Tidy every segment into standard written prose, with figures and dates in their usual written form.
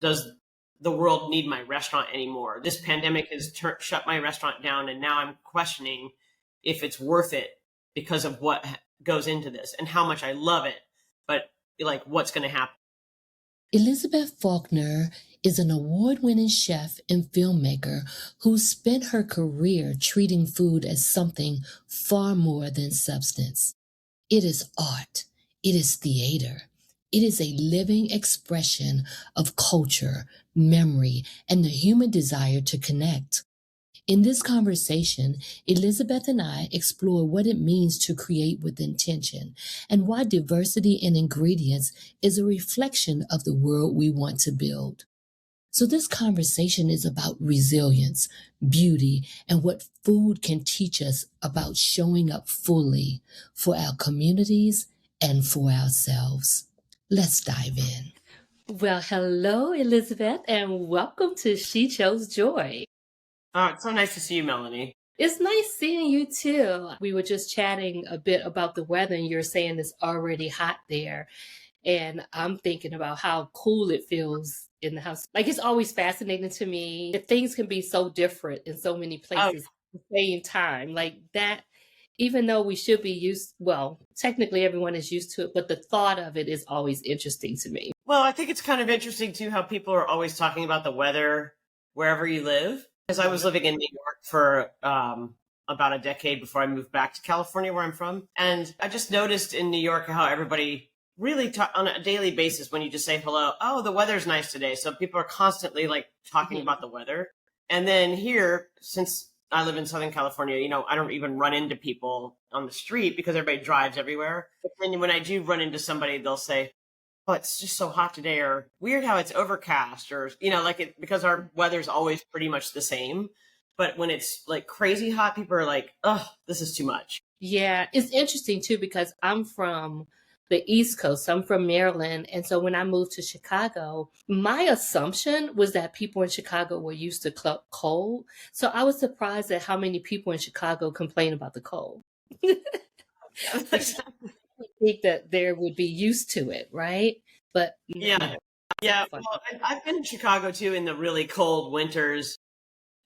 does the world need my restaurant anymore? This pandemic has shut my restaurant down, and now I'm questioning if it's worth it because of what goes into this and how much I love it. But like, what's going to happen? Elizabeth Falkner is an award-winning chef and filmmaker who spent her career treating food as something far more than substance. It is art. It is theater. It is a living expression of culture, memory, and the human desire to connect. In this conversation, Elizabeth and I explore what it means to create with intention and why diversity in ingredients is a reflection of the world we want to build. So this conversation is about resilience, beauty, and what food can teach us about showing up fully for our communities and for ourselves. Let's dive in. Well, hello, Elizabeth, and welcome to She Chose Joy. Oh, it's so nice to see you, Melanie. It's nice seeing you too. We were just chatting a bit about the weather, and you're saying it's already hot there. And I'm thinking about how cool it feels in the house. Like, it's always fascinating to me that things can be so different in so many places at the same time. Like that, even though we should be technically everyone is used to it, but the thought of it is always interesting to me. Well, I think it's kind of interesting too how people are always talking about the weather wherever you live. Because I was living in New York for about a decade before I moved back to California, where I'm from. And I just noticed in New York how everybody really on a daily basis, when you just say hello, oh, the weather's nice today. So people are constantly like talking about the weather. And then here, since I live in Southern California, I don't even run into people on the street because everybody drives everywhere. But then when I do run into somebody, they'll say, oh, it's just so hot today, or weird how it's overcast, or, because our weather's always pretty much the same. But when it's like crazy hot, people are like, oh, this is too much. Yeah, it's interesting too, because I'm from the East Coast. I'm from Maryland. And so when I moved to Chicago, my assumption was that people in Chicago were used to cold. So I was surprised at how many people in Chicago complain about the cold. I think that they would be used to it, right? But yeah. Well, I've been in Chicago too in the really cold winters,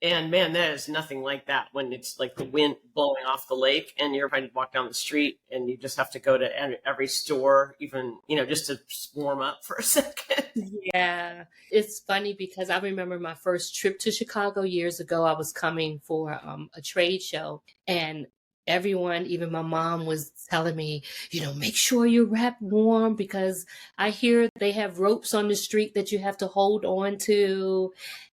and man, that is nothing like that when it's like the wind blowing off the lake and you're trying to walk down the street and you just have to go to every store, even just to warm up for a second. Yeah, it's funny because I remember my first trip to Chicago years ago. I was coming for a trade show, and everyone, even my mom, was telling me, make sure you're wrapped warm because I hear they have ropes on the street that you have to hold on to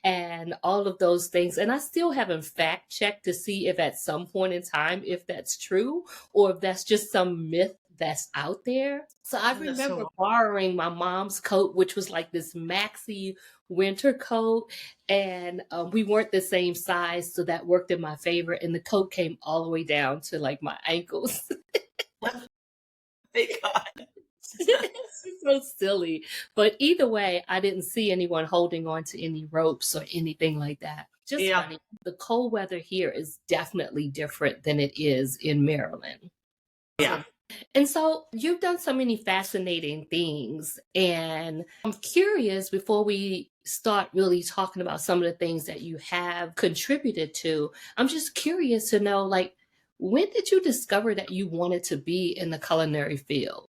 and all of those things. And I still haven't fact checked to see if at some point in time, if that's true or if that's just some myth that's out there. So I remember borrowing my mom's coat, which was like this maxi winter coat, and we weren't the same size, so that worked in my favor, and the coat came all the way down to like my ankles. Thank God. It's so silly, but either way, I didn't see anyone holding on to any ropes or anything like that. Just funny. The cold weather here is definitely different than it is in Maryland. Yeah. And so you've done so many fascinating things, and I'm curious, before we start really talking about some of the things that you have contributed to, I'm just curious to know, like, when did you discover that you wanted to be in the culinary field?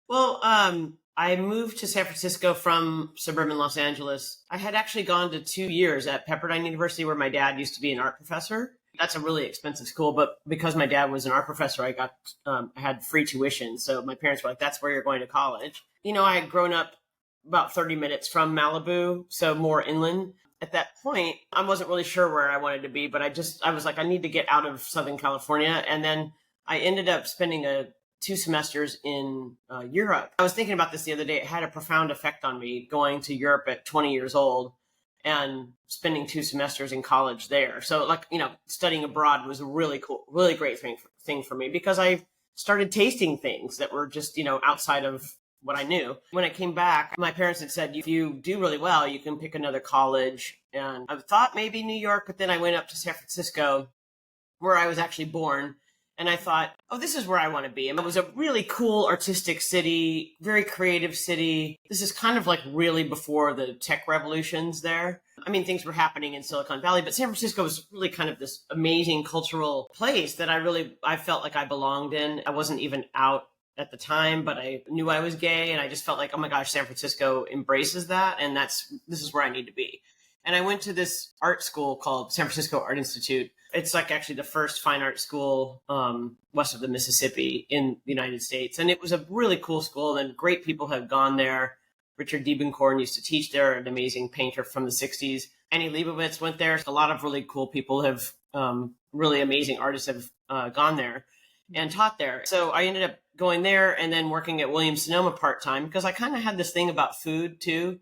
Well, I moved to San Francisco from suburban Los Angeles. I had actually gone to 2 years at Pepperdine University, where my dad used to be an art professor. That's a really expensive school, but because my dad was an art professor, I had free tuition. So my parents were like, that's where you're going to college. I had grown up about 30 minutes from Malibu, so more inland. At that point, I wasn't really sure where I wanted to be, but I was like, I need to get out of Southern California. And then I ended up spending 2 semesters in Europe. I was thinking about this the other day. It had a profound effect on me going to Europe at 20 years old and spending 2 semesters in college there. So studying abroad was a really cool, really great thing for me, because I started tasting things that were just, outside of what I knew. When I came back, my parents had said, if you do really well, you can pick another college. And I thought maybe New York, but then I went up to San Francisco, where I was actually born. And I thought, oh, this is where I want to be. And it was a really cool artistic city, very creative city. This is kind of like really before the tech revolutions there. I mean, things were happening in Silicon Valley, but San Francisco was really kind of this amazing cultural place that I felt like I belonged in. I wasn't even out at the time, but I knew I was gay, and I just felt like, oh my gosh, San Francisco embraces that, and this is where I need to be. And I went to this art school called San Francisco Art Institute. It's like actually the first fine art school west of the Mississippi in the United States. And it was a really cool school, and great people have gone there. Richard Diebenkorn used to teach there, an amazing painter from the 60s. Annie Leibovitz went there. A lot of really cool people have, really amazing artists have gone there and taught there. So I ended up going there and then working at Williams-Sonoma part-time because I kind of had this thing about food too,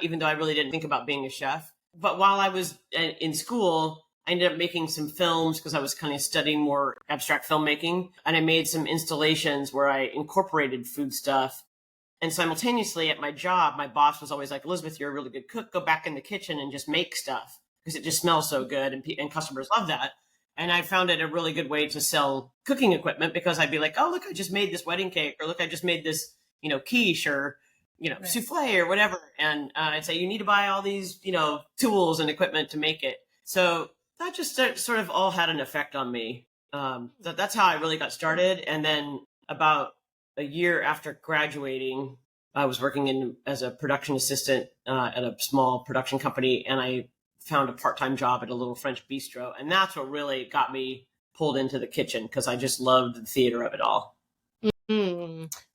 even though I really didn't think about being a chef. But while I was in school, I ended up making some films because I was kind of studying more abstract filmmaking. And I made some installations where I incorporated food stuff. And simultaneously at my job, my boss was always like, Elizabeth, you're a really good cook. Go back in the kitchen and just make stuff because it just smells so good. And customers love that. And I found it a really good way to sell cooking equipment because I'd be like, oh, look, I just made this wedding cake, or look, I just made this, quiche, or, right, souffle or whatever. And I'd say, you need to buy all these, tools and equipment to make it. So that just sort of all had an effect on me. That's how I really got started. And then about a year after graduating, I was working as a production assistant at a small production company, and I found a part-time job at a little French bistro. And that's what really got me pulled into the kitchen because I just loved the theater of it all.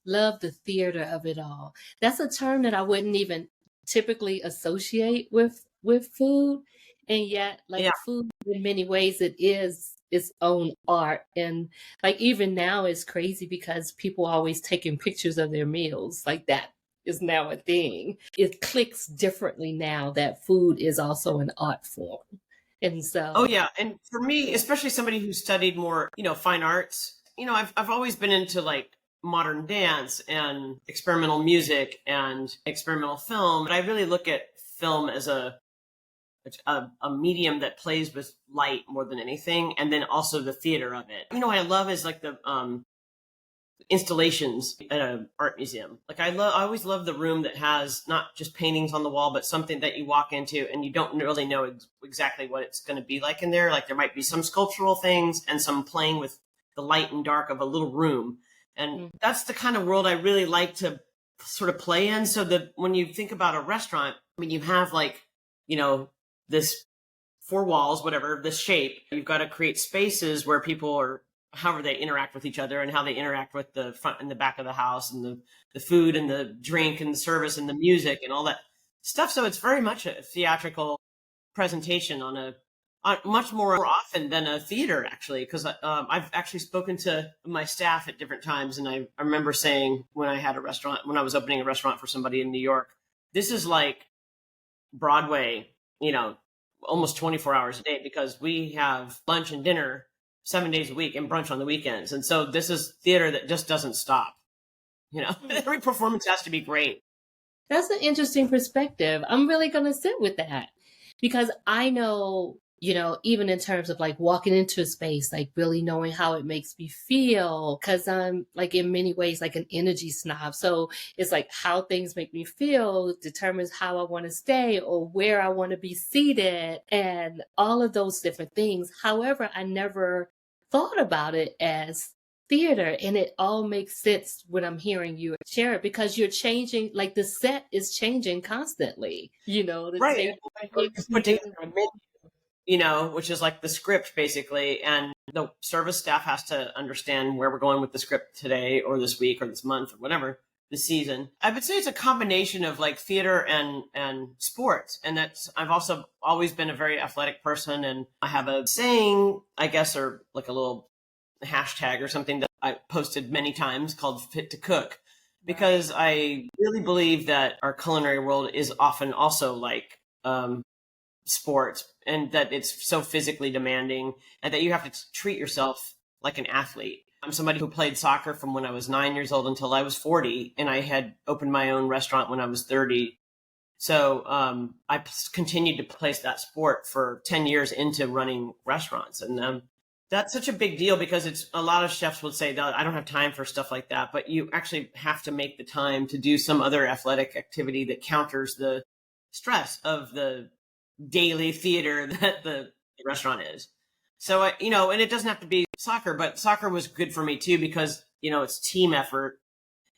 Love the theater of it all. That's a term that I wouldn't even typically associate with food. And yet, like, food, in many ways, it is its own art. And like, even now it's crazy because people are always taking pictures of their meals. Like, that is now a thing. It clicks differently now that food is also an art form. And so, oh yeah. And for me, especially somebody who studied more, fine arts, I've always been into like modern dance and experimental music and experimental film. But I really look at film as a medium that plays with light more than anything. And then also the theater of it. What I love is like the installations at an art museum. Like I always love the room that has not just paintings on the wall, but something that you walk into and you don't really know exactly what it's going to be like in there. Like there might be some sculptural things and some playing with the light and dark of a little room. And that's the kind of world I really like to sort of play in. So that when you think about a restaurant, I mean, you have like, this 4 walls, whatever, this shape. You've got to create spaces where people are, however they interact with each other and how they interact with the front and the back of the house and the food and the drink and the service and the music and all that stuff. So it's very much a theatrical presentation on much more often than a theater, actually, because I've actually spoken to my staff at different times. And I remember saying when I was opening a restaurant for somebody in New York, this is like Broadway, almost 24 hours a day, because we have lunch and dinner 7 days a week and brunch on the weekends. And so this is theater that just doesn't stop. Every performance has to be great. That's an interesting perspective. I'm really going to sit with that because I know, even in terms of like walking into a space, like really knowing how it makes me feel, because I'm like in many ways like an energy snob. So it's like how things make me feel determines how I want to stay or where I want to be seated and all of those different things. However, I never thought about it as theater, and it all makes sense when I'm hearing you share it because you're changing, like the set is changing constantly, the right. table, which is like the script basically. And the service staff has to understand where we're going with the script today or this week or this month or whatever the season. I would say it's a combination of like theater and sports. And I've also always been a very athletic person. And I have a saying, I guess, or like a little hashtag or something that I posted many times called Fit to Cook, because I really believe that our culinary world is often also like, sports, and that it's so physically demanding and that you have to treat yourself like an athlete. I'm somebody who played soccer from when I was 9 years old until I was 40, and I had opened my own restaurant when I was 30. So I continued to play that sport for 10 years into running restaurants. And That's such a big deal because it's a lot of chefs would say that I don't have time for stuff like that, but you actually have to make the time to do some other athletic activity that counters the stress of the daily theater that the restaurant is. So, and it doesn't have to be soccer, but soccer was good for me too because, it's team effort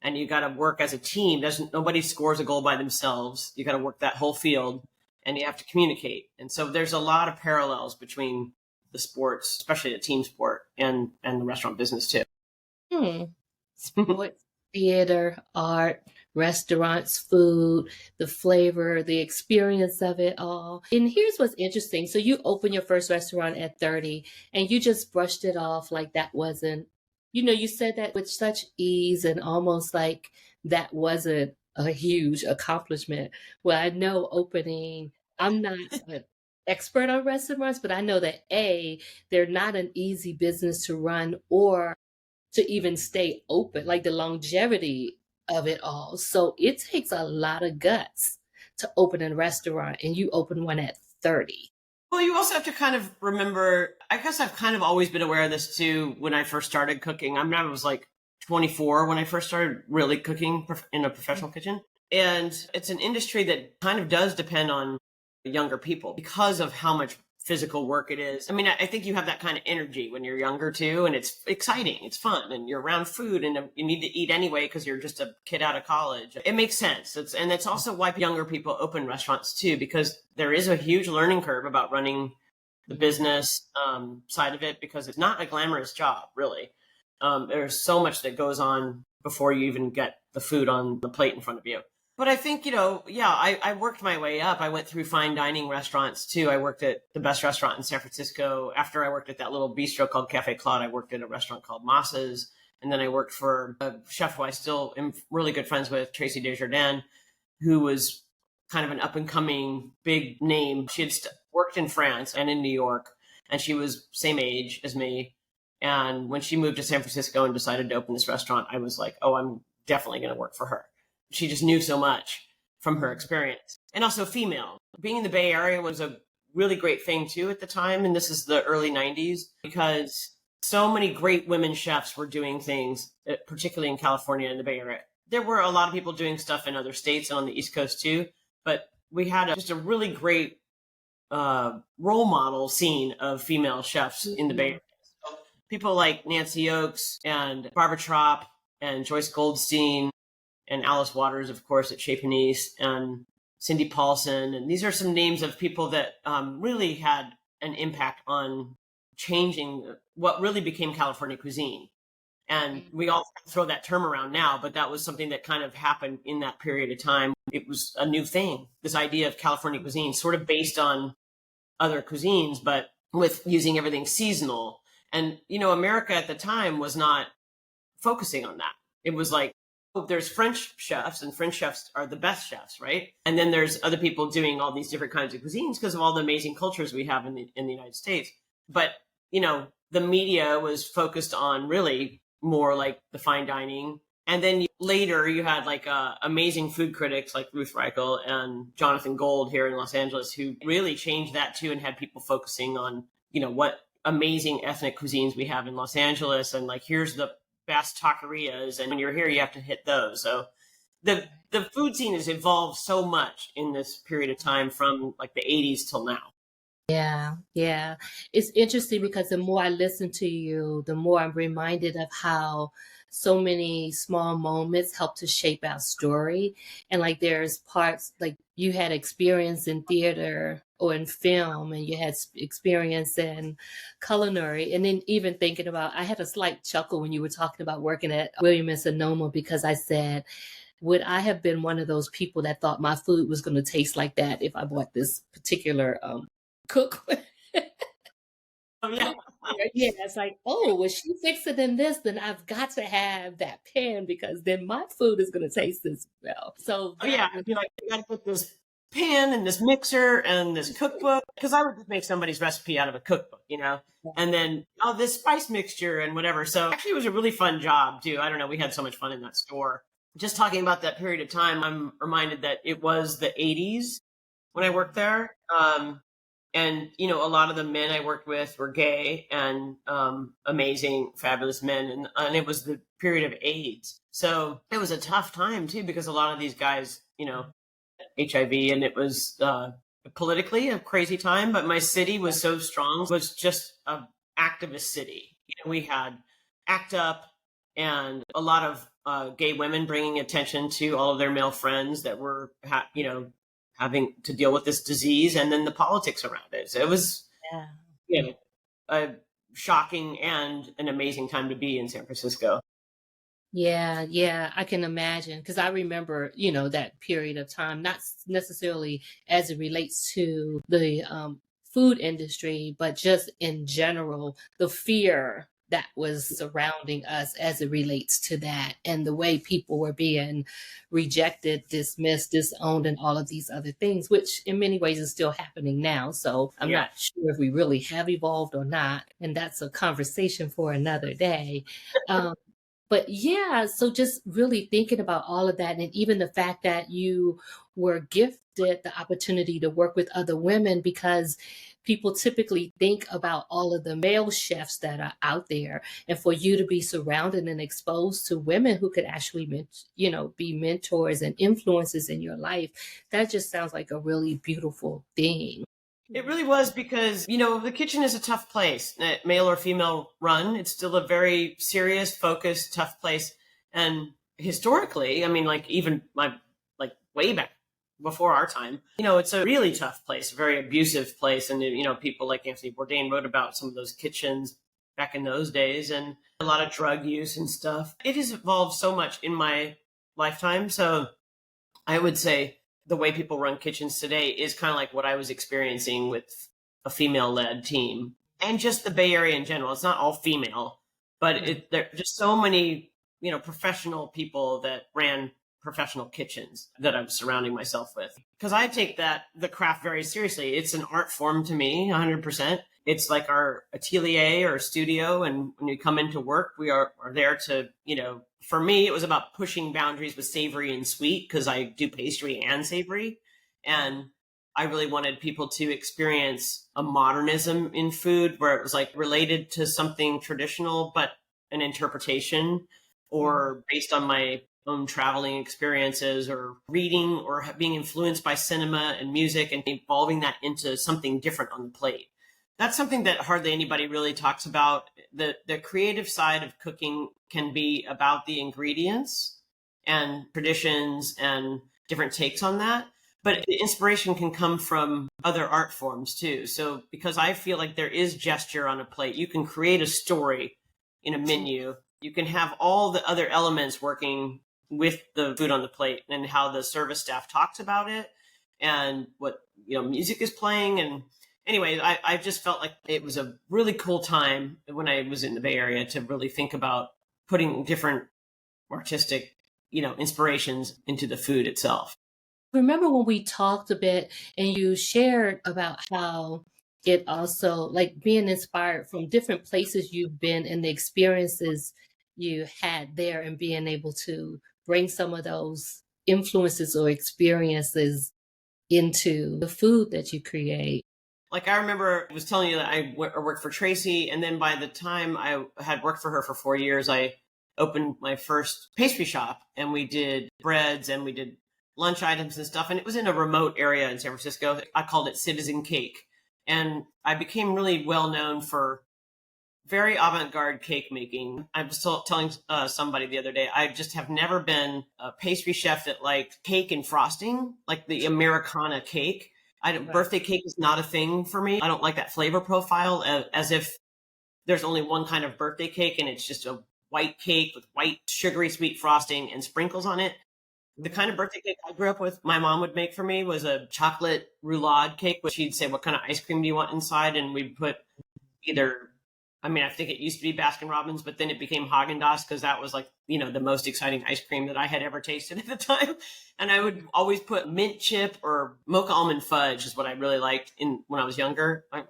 and you got to work as a team. Nobody scores a goal by themselves. You got to work that whole field and you have to communicate. And so there's a lot of parallels between the sports, especially the team sport and the restaurant business too. Sports, theater, art, restaurants, food, the flavor, the experience of it all. And here's what's interesting. So you opened your first restaurant at 30 and you just brushed it off like that wasn't, you said that with such ease and almost like that wasn't a huge accomplishment. Well, I know I'm not an expert on restaurants, but I know that they're not an easy business to run or to even stay open, like the longevity of it all. So it takes a lot of guts to open a restaurant, and you open one at 30. Well, you also have to kind of remember, I guess I've kind of always been aware of this too when I first started cooking. I was like 24 when I first started really cooking in a professional kitchen. And it's an industry that kind of does depend on younger people because of how much physical work it is. I think you have that kind of energy when you're younger too, and it's exciting, it's fun, and you're around food, and you need to eat anyway because you're just a kid out of college. It makes sense. It's also why younger people open restaurants too, because there is a huge learning curve about running the business side of it, because it's not a glamorous job, really. There's so much that goes on before you even get the food on the plate in front of you. But I think, I worked my way up. I went through fine dining restaurants too. I worked at the best restaurant in San Francisco. After I worked at that little bistro called Cafe Claude, I worked at a restaurant called Moss's. And then I worked for a chef who I still am really good friends with, Tracy Desjardins, who was kind of an up and coming big name. She had worked in France and in New York, and she was same age as me. And when she moved to San Francisco and decided to open this restaurant, I was like, oh, I'm definitely going to work for her. She just knew so much from her experience. And also female. Being in the Bay Area was a really great thing too at the time. And this is the early 90s, because so many great women chefs were doing things, particularly in California and the Bay Area. There were a lot of people doing stuff in other states and on the East Coast too. But we had just a really great role model scene of female chefs in the Bay Area. So people like Nancy Oakes and Barbara Tropp and Joyce Goldstein and Alice Waters, of course, at Chez Panisse, and Cindy Paulson. And these are some names of people that really had an impact on changing what really became California cuisine. And we all throw that term around now, but that was something that kind of happened in that period of time. It was a new thing, this idea of California cuisine, sort of based on other cuisines, but with using everything seasonal. And, America at the time was not focusing on that. It was like, there's French chefs, and French chefs are the best chefs, right? And then there's other people doing all these different kinds of cuisines because of all the amazing cultures we have in the United States. But, the media was focused on really more like the fine dining. And then later you had like amazing food critics like Ruth Reichel and Jonathan Gold here in Los Angeles, who really changed that too and had people focusing on, what amazing ethnic cuisines we have in Los Angeles. And like, here's the best taquerias, and when you're here you have to hit those. So the food scene has evolved so much in this period of time from like the 80s till now. Yeah. It's interesting because the more I listen to you, the more I'm reminded of how so many small moments help to shape our story. And like there's parts like you had experience in theater or in film, and you had experience in culinary. And then even thinking about, I had a slight chuckle when you were talking about working at William and Sonoma, because I said, would I have been one of those people that thought my food was going to taste like that if I bought this particular cook? Oh, yeah. Yeah, it's like, oh, well, she fixed it in this, then I've got to have that pan because then my food is going to taste this well. So, I'd be like, you got to put this pan and this mixer and this cookbook, because I would just make somebody's recipe out of a cookbook, and then this spice mixture and whatever. So actually it was a really fun job too. I don't know. We had so much fun in that store. Just talking about that period of time, I'm reminded that it was the 80s when I worked there. And, a lot of the men I worked with were gay and amazing, fabulous men. And it was the period of AIDS. So it was a tough time, too, because a lot of these guys, HIV, and it was politically a crazy time. But my city was so strong, it was just a activist city. We had ACT UP and a lot of gay women bringing attention to all of their male friends that were, having to deal with this disease, and then the politics around it. So it was, Yeah. A shocking and an amazing time to be in San Francisco. Yeah, I can imagine because I remember, that period of time, not necessarily as it relates to the food industry, but just in general, the fear that was surrounding us as it relates to that and the way people were being rejected, dismissed, disowned, and all of these other things, which in many ways is still happening now. So I'm Yeah. not sure if we really have evolved or not. And that's a conversation for another day. But yeah, so just really thinking about all of that, and even the fact that you were gifted the opportunity to work with other women, because people typically think about all of the male chefs that are out there, and for you to be surrounded and exposed to women who could actually, be mentors and influences in your life, that just sounds like a really beautiful thing. It really was because, the kitchen is a tough place, male or female run. It's still a very serious, focused, tough place. And historically, I mean, like even way back before our time, it's a really tough place, a very abusive place. And, people like Anthony Bourdain wrote about some of those kitchens back in those days and a lot of drug use and stuff. It has evolved so much in my lifetime. So I would say the way people run kitchens today is kind of like what I was experiencing with a female-led team and just the Bay Area in general. It's not all female, but there are just so many, professional people that ran professional kitchens that I'm surrounding myself with. Because I take the craft very seriously. It's an art form to me, 100%. It's like our atelier or studio. And when we come into work, we are there to, for me, it was about pushing boundaries with savory and sweet because I do pastry and savory. And I really wanted people to experience a modernism in food where it was like related to something traditional, but an interpretation or based on my own traveling experiences or reading or being influenced by cinema and music and evolving that into something different on the plate. That's something that hardly anybody really talks about. The creative side of cooking can be about the ingredients and traditions and different takes on that. But the inspiration can come from other art forms too. So because I feel like there is gesture on a plate, you can create a story in a menu. You can have all the other elements working with the food on the plate and how the service staff talks about it and what, music is playing. And anyway, I just felt like it was a really cool time when I was in the Bay Area to really think about putting different artistic, inspirations into the food itself. Remember when we talked a bit and you shared about how it also, like being inspired from different places you've been and the experiences you had there and being able to bring some of those influences or experiences into the food that you create. Like I remember I was telling you that I worked for Tracy, and then by the time I had worked for her for 4 years, I opened my first pastry shop, and we did breads and we did lunch items and stuff. And it was in a remote area in San Francisco. I called it Citizen Cake. And I became really well known for very avant-garde cake making. I was telling somebody the other day, I just have never been a pastry chef that liked cake and frosting, like the Americana cake. Birthday cake is not a thing for me. I don't like that flavor profile as if there's only one kind of birthday cake and it's just a white cake with white sugary sweet frosting and sprinkles on it. The kind of birthday cake I grew up with, my mom would make for me was a chocolate roulade cake, which she'd say, what kind of ice cream do you want inside? And we'd put I think it used to be Baskin Robbins, but then it became Haagen-Dazs because that was like, the most exciting ice cream that I had ever tasted at the time. And I would always put mint chip or mocha almond fudge is what I really liked when I was younger. I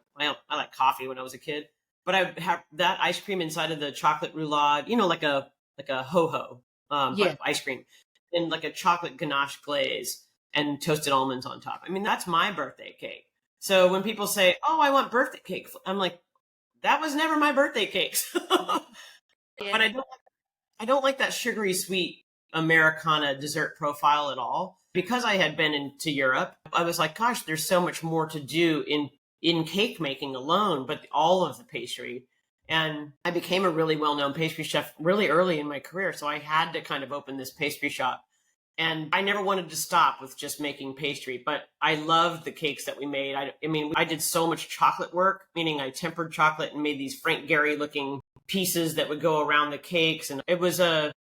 liked coffee when I was a kid, but I would have that ice cream inside of the chocolate roulade, like a ho-ho ice cream, and like a chocolate ganache glaze and toasted almonds on top. I mean, that's my birthday cake. So when people say, "Oh, I want birthday cake," I'm like, that was never my birthday cakes. But Yeah. I don't like that sugary sweet Americana dessert profile at all. Because I had been into Europe, I was like, gosh, there's so much more to do in cake making alone, but all of the pastry. And I became a really well-known pastry chef really early in my career. So I had to kind of open this pastry shop. And I never wanted to stop with just making pastry, but I loved the cakes that we made. I mean, I did so much chocolate work, meaning I tempered chocolate and made these Frank Gehry looking pieces that would go around the cakes. And it was a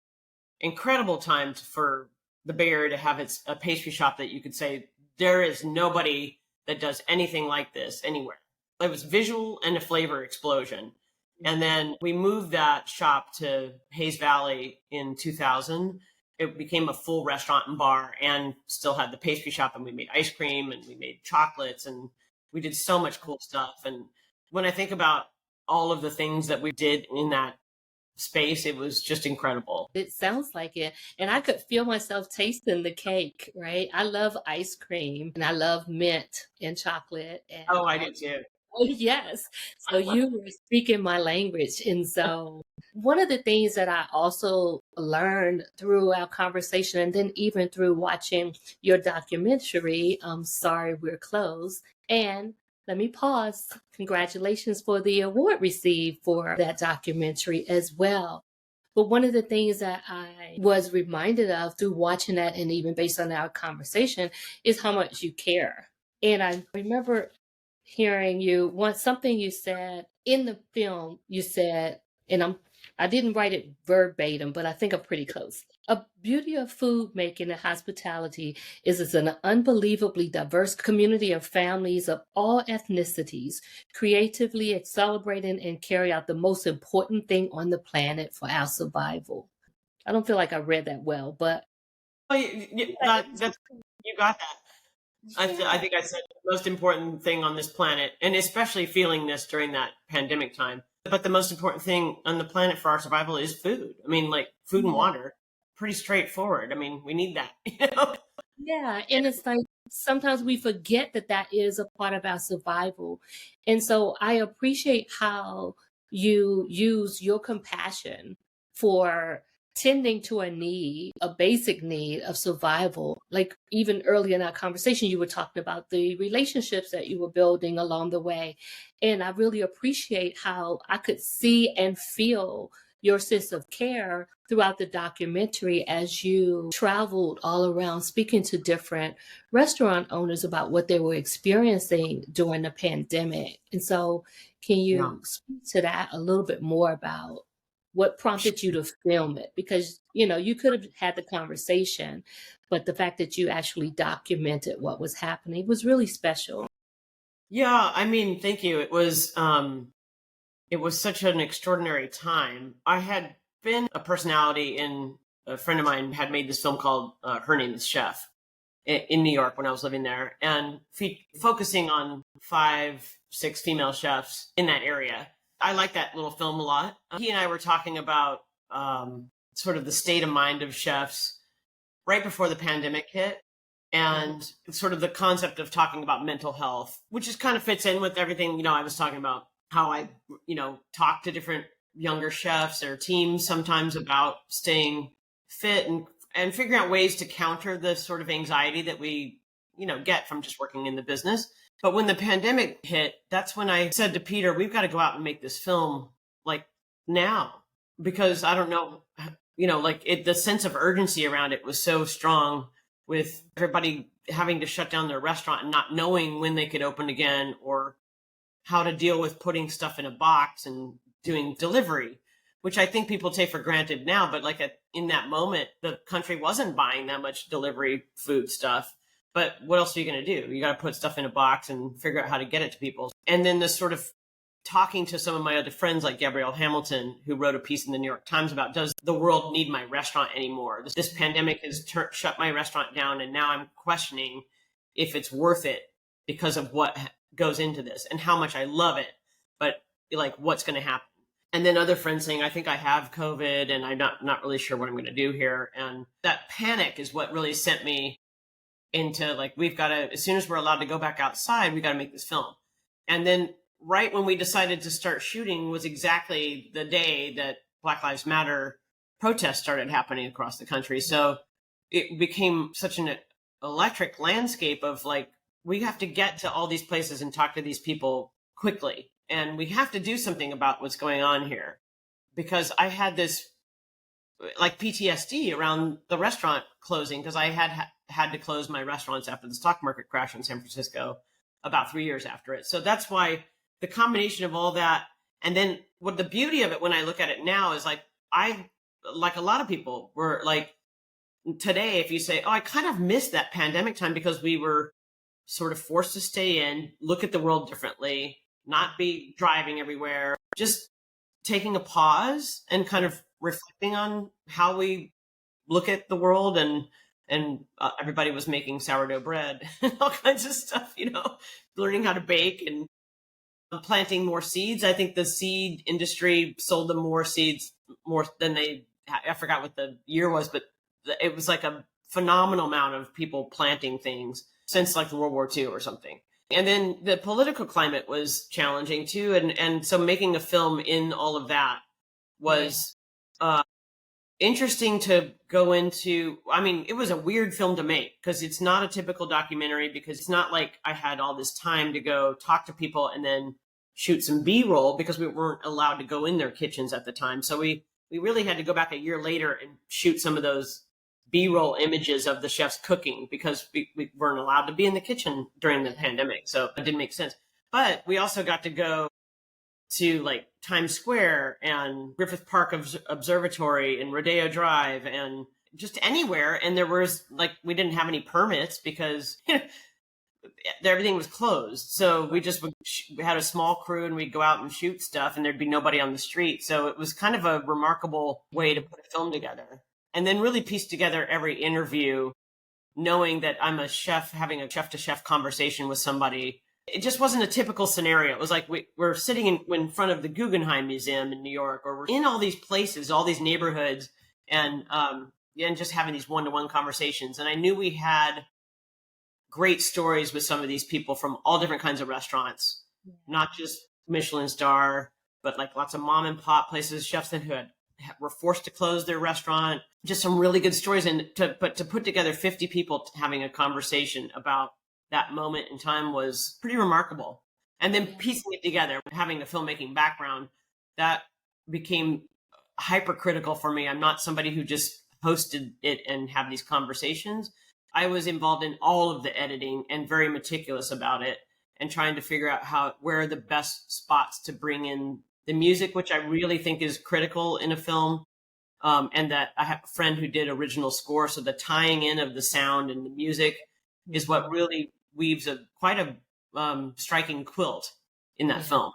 incredible time for the Bay Area to have a pastry shop that you could say, there is nobody that does anything like this anywhere. It was visual and a flavor explosion. And then we moved that shop to Hayes Valley in 2000. It became a full restaurant and bar and still had the pastry shop, and we made ice cream and we made chocolates and we did so much cool stuff. And when I think about all of the things that we did in that space, it was just incredible. It sounds like it. And I could feel myself tasting the cake, right? I love ice cream and I love mint and chocolate. And Oh, I did too. oh, yes. So you were speaking my language. And so one of the things that I also learned through our conversation and then even through watching your documentary, Sorry We're Closed, and let me pause. Congratulations for the award received for that documentary as well. But one of the things that I was reminded of through watching that and even based on our conversation is how much you care. And I remember hearing something you said in the film. You said, and I didn't write it verbatim, but I think I'm pretty close. A beauty of food making and hospitality is it's an unbelievably diverse community of families of all ethnicities, creatively celebrating and carry out the most important thing on the planet for our survival. I don't feel like I read that well, but Oh, you got that. I think I said the most important thing on this planet, and especially feeling this during that pandemic time. But the most important thing on the planet for our survival is food. I mean, like food and water, pretty straightforward. I mean, we need that. Yeah, and it's like sometimes we forget that that is a part of our survival. And so I appreciate how you use your compassion for tending to a basic need of survival. Like even early in our conversation, you were talking about the relationships that you were building along the way. And I really appreciate how I could see and feel your sense of care throughout the documentary as you traveled all around speaking to different restaurant owners about what they were experiencing during the pandemic. And so can Yeah. you speak to that a little bit more about what prompted you to film it? Because, you could have had the conversation, but the fact that you actually documented what was happening was really special. Yeah, I mean, thank you. It was such an extraordinary time. I had been a personality in a friend of mine had made this film called Her Name is Chef in New York when I was living there, and focusing on 5, 6 female chefs in that area. I like that little film a lot. He and I were talking about sort of the state of mind of chefs right before the pandemic hit, and sort of the concept of talking about mental health, which just kind of fits in with everything, I was talking about how I, talk to different younger chefs or teams sometimes about staying fit and figuring out ways to counter the sort of anxiety that we, get from just working in the business. But when the pandemic hit, that's when I said to Peter, we've got to go out and make this film like now, because I don't know, the sense of urgency around it was so strong with everybody having to shut down their restaurant and not knowing when they could open again or how to deal with putting stuff in a box and doing delivery, which I think people take for granted now. But in that moment, the country wasn't buying that much delivery food stuff. But what else are you going to do? You got to put stuff in a box and figure out how to get it to people. And then this sort of talking to some of my other friends like Gabrielle Hamilton, who wrote a piece in the New York Times about, does the world need my restaurant anymore? This pandemic has shut my restaurant down, and now I'm questioning if it's worth it because of what goes into this and how much I love it, but what's going to happen. And then other friends saying, I think I have COVID and I'm not really sure what I'm going to do here. And that panic is what really sent me into like, we've got to, as soon as we're allowed to go back outside, we got to make this film. And then right when we decided to start shooting was exactly the day that Black Lives Matter protests started happening across the country. So it became such an electric landscape of like, we have to get to all these places and talk to these people quickly. And we have to do something about what's going on here. Because I had this like PTSD around the restaurant closing, because I had to close my restaurants after the stock market crash in San Francisco about 3 years after it. So that's why the combination of all that. And then what the beauty of it, when I look at it now, is like, I, like a lot of people were like, today, if you say, oh, I kind of missed that pandemic time because we were sort of forced to stay in, look at the world differently, not be driving everywhere, just taking a pause and kind of reflecting on how we look at the world. And everybody was making sourdough bread and all kinds of stuff, learning how to bake and planting more seeds. I think the seed industry sold them more seeds, more than I forgot what the year was, but it was like a phenomenal amount of people planting things since like World War II or something. And then the political climate was challenging too. And so making a film in all of that was interesting to go into. I mean, it was a weird film to make because it's not a typical documentary, because it's not like I had all this time to go talk to people and then shoot some B-roll, because we weren't allowed to go in their kitchens at the time. So we really had to go back a year later and shoot some of those B-roll images of the chefs cooking, because we weren't allowed to be in the kitchen during the pandemic. So it didn't make sense. But we also got to go to like Times Square and Griffith Park Observatory and Rodeo Drive and just anywhere. And there was like, we didn't have any permits because everything was closed. So we had a small crew and we'd go out and shoot stuff and there'd be nobody on the street. So it was kind of a remarkable way to put a film together. And then really piece together every interview, knowing that I'm a chef having a chef-to-chef conversation with somebody. It just wasn't a typical scenario. It was like we're sitting in front of the Guggenheim Museum in New York, or we're in all these places, all these neighborhoods, and just having these one-to-one conversations. And I knew we had great stories with some of these people from all different kinds of restaurants, not just Michelin star, but like lots of mom and pop places, chefs that were forced to close their restaurant. Just some really good stories. And to put together 50 people having a conversation about that moment in time was pretty remarkable. And then piecing it together, having a filmmaking background, that became hypercritical for me. I'm not somebody who just hosted it and have these conversations. I was involved in all of the editing and very meticulous about it, and trying to figure out where are the best spots to bring in the music, which I really think is critical in a film. And that I have a friend who did original score. So the tying in of the sound and the music is what really weaves quite a striking quilt in that film.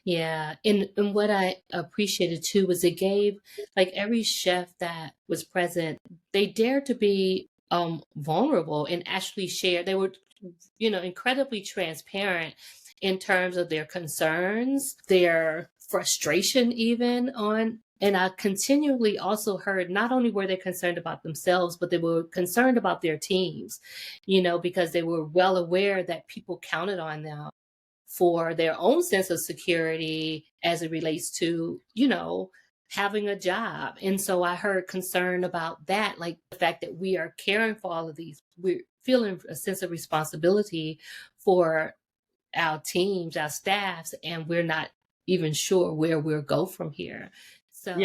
Yeah. And what I appreciated too was it gave, like, every chef that was present, they dared to be vulnerable and actually share. They were, incredibly transparent in terms of their concerns, their frustration even on. And I continually also heard not only were they concerned about themselves, but they were concerned about their teams, because they were well aware that people counted on them for their own sense of security as it relates to, having a job. And so I heard concern about that, like the fact that we are caring for all of these, we're feeling a sense of responsibility for our teams, our staffs, and we're not even sure where we'll go from here. So,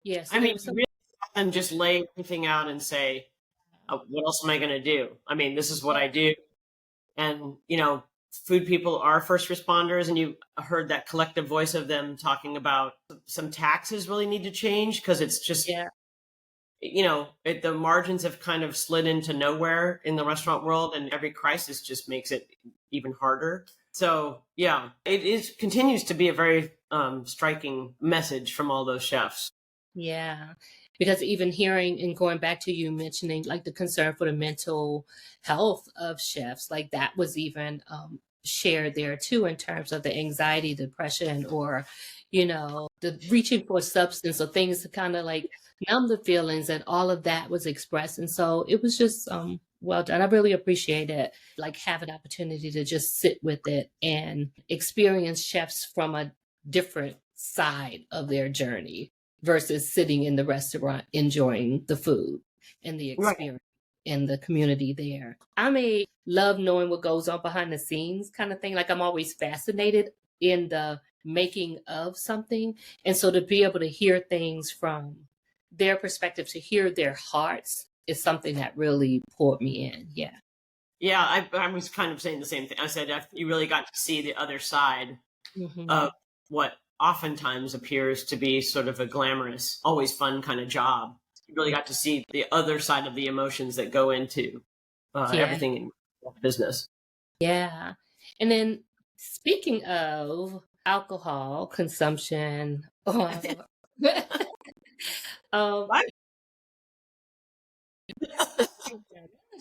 yes. I mean, really often just lay everything out and say, what else am I going to do? I mean, this is what I do. And, food people are first responders, and you heard that collective voice of them talking about some taxes really need to change, because it's just, the margins have kind of slid into nowhere in the restaurant world, and every crisis just makes it even harder. So, it continues to be a very striking message from all those chefs. Yeah, because even hearing and going back to you mentioning like the concern for the mental health of chefs, like that was even shared there too, in terms of the anxiety, depression, or, the reaching for substance or things to kind of like numb the feelings, and all of that was expressed. And so it was just Well done. I really appreciate it. Like have an opportunity to just sit with it and experience chefs from a different side of their journey versus sitting in the restaurant enjoying the food and the Right. experience and the community there. I'm a love knowing what goes on behind the scenes kind of thing. Like I'm always fascinated in the making of something. And so to be able to hear things from their perspective, to hear their hearts is something that really pulled me in. Yeah. Yeah, I was kind of saying the same thing. I said you really got to see the other side Hmm. of what oftentimes appears to be sort of a glamorous, always fun kind of job. You really got to see the other side of the emotions that go into Yeah. everything in business. Yeah. And then speaking of alcohol consumption, um, Right.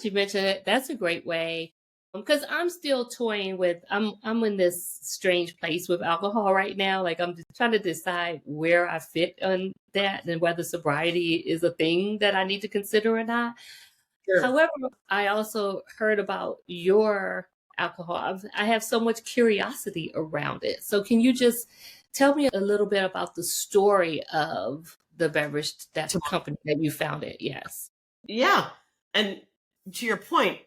you mentioned it. That's a great way. Because I'm still toying with I'm in this strange place with alcohol right now. Like I'm just trying to decide where I fit on that and whether sobriety is a thing that I need to consider or not. Sure. However, I also heard about your alcohol. I have so much curiosity around it. So can you just tell me a little bit about the story of the beverage, that company that you founded? Yes. Yeah. And to your point,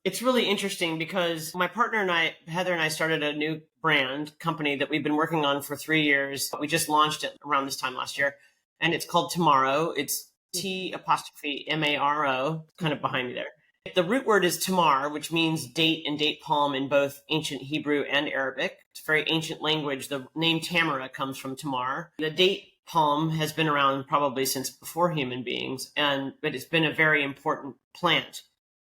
it's really interesting because my partner and I, Heather and I, started a new brand company that we've been working on for 3 years. We just launched it around this time last year, and it's called Tomorrow. It's T apostrophe Maro, kind of behind me there. The root word is tamar, which means date and date palm in both ancient Hebrew and Arabic. It's a very ancient language. The name Tamara comes from tamar. The date palm has been around probably since before human beings, but it's been a very important plant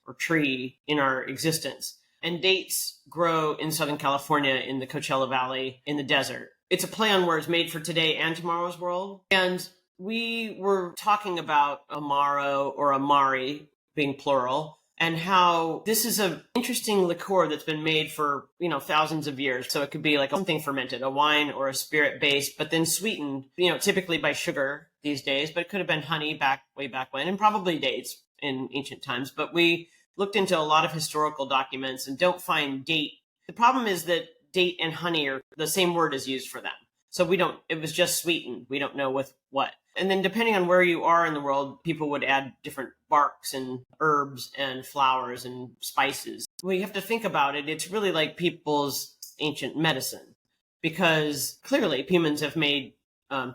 or tree in our existence. And dates grow in Southern California in the Coachella Valley in the desert. It's a play on words, made for today and tomorrow's world. And we were talking about Amaro or Amari being plural, and how this is an interesting liqueur that's been made for, thousands of years. So it could be like something fermented, a wine or a spirit base, but then sweetened, typically by sugar these days, but it could have been honey way back when, and probably dates in ancient times. But we looked into a lot of historical documents and don't find date. The problem is that date and honey are the same word is used for them. So it was just sweetened. We don't know with what. And then depending on where you are in the world, people would add different barks and herbs and flowers and spices. When you have to think about it, it's really like people's ancient medicine, because clearly humans have made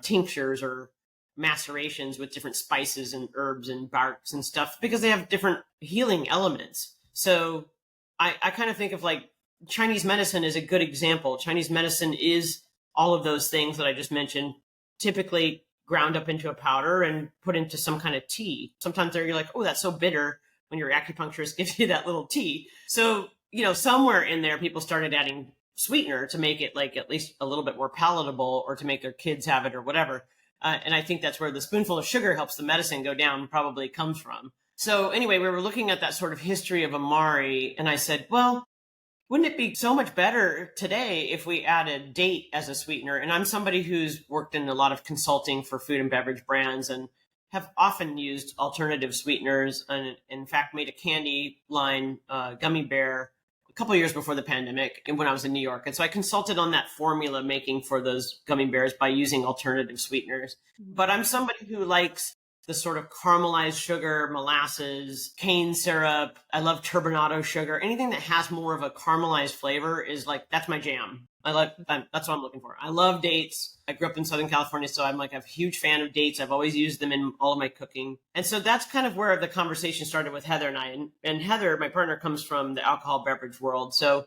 tinctures or macerations with different spices and herbs and barks and stuff because they have different healing elements. So I kind of think of like Chinese medicine is a good example. Chinese medicine is all of those things that I just mentioned, typically ground up into a powder and put into some kind of tea. Sometimes you're like, oh, that's so bitter, when your acupuncturist gives you that little tea. So, somewhere in there, people started adding sweetener to make it like at least a little bit more palatable, or to make their kids have it or whatever. And I think that's where the spoonful of sugar helps the medicine go down probably comes from. So anyway, we were looking at that sort of history of Amari, and I said, well, wouldn't it be so much better today if we added date as a sweetener? And I'm somebody who's worked in a lot of consulting for food and beverage brands and have often used alternative sweeteners, and in fact made a candy line, gummy bear, a couple of years before the pandemic and when I was in New York. And so I consulted on that formula making for those gummy bears by using alternative sweeteners. But I'm somebody who likes the sort of caramelized sugar, molasses, cane syrup. I love turbinado sugar. Anything that has more of a caramelized flavor is like, that's my jam. That's what I'm looking for. I love dates. I grew up in Southern California, so I'm like a huge fan of dates. I've always used them in all of my cooking. And so that's kind of where the conversation started with Heather and I. And Heather, my partner, comes from the alcohol beverage world. So